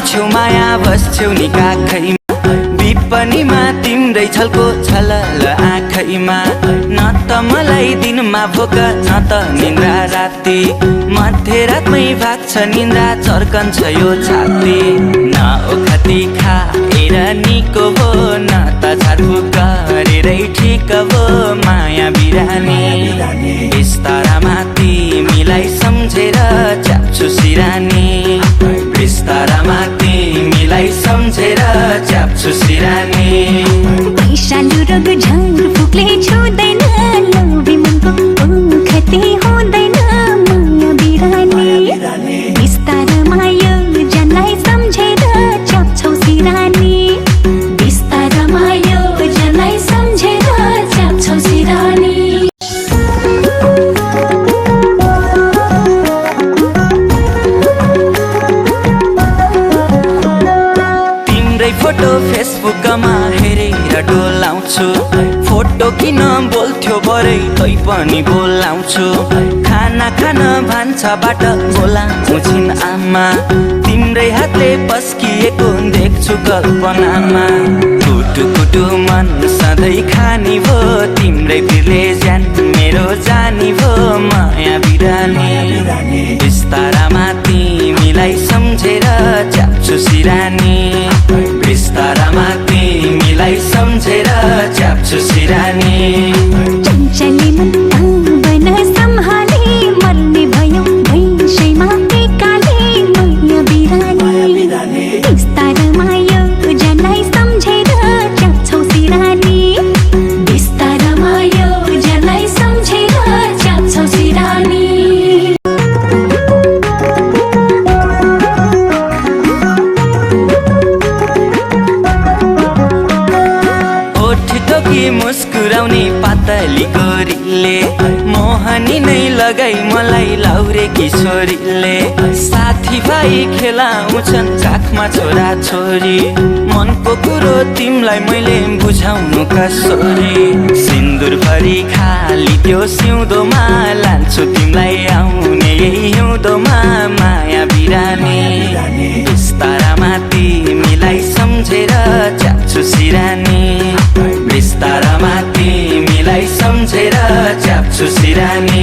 आउँछौ माया बस्छौ नि काखैमा विपनीमा तिम्रै छलको छलल आँखैमा न त मलाई दिनमा भोक न त निन्द्रा राति मध्यरातमै भाग्छ निन्द्रा चर्कन्छ यो छाती न ओखती खाएर निको हो न त झारफुक गरेरै ठिक हो माया बिरानी बिस्तारामा तिमीलाई सम्झेर च्याप्छु सिरानी बिस्तारामा तिमीलाई सम्झेर च्याप्छु सिरानी वैशालु रग झारफुकले छुँदैन लोभी मनको ओखती हुँदैन माया बिरानी बिस्तारामा यो जनलाई सम्झेर च्याप्छौ सिरानी बिस्तारामा यो जनलाई सम्झेर च्याप्छौ सिरानी फोटो फेसबुकमा हेरेर डोलाउँछु फोटो किन बोल्थ्यो भरे तै पनि बोलाउँछु खाना खान भान्साबाट बोलाउँछिन् आमा तिम्रै हातले पस्किएको देख्छु कल्पनामा कुटु कुटु मन सधैँ खानी भो तिम्रै पिरले ज्यान मेरो जानी भो माया बिरानी बिस्तारामा तिमीलाई सम्झेर च्याप्छु सिरानी बिस्तारामा तिमीलाई सम्झेर च्याप्छु सिरानी चञ्चली मन आवन सम्हाले मर्ने भयो भैँसैमा एकाले माया बिरानी बिस्तारामा यो जनलाई सम्झेर च्याप्छौ सिरानी बिस्तारामा यो जनलाई सम्झेर च्याप्छौ सिरानी मुस्कुराउने पातली गोरीले मोहनी नै लगाई मलाई लाउरे किशोरीले साथीभाइ खेलाउँछन् काखमा छोरा छोरी मनको कुरो तिमीलाई मैले बुझाउनु कसरी सिन्दुर भरी खाली त्यो सिउँदोमा लान्छु तिमीलाई आउने यही हिउँदोमा माया बिरानी बिस्तारामा तिमीलाई सम्झेर च्याप्छु सिरानी बिस्तारामा तिमीलाई सम्झेर च्याप्छु सिरानी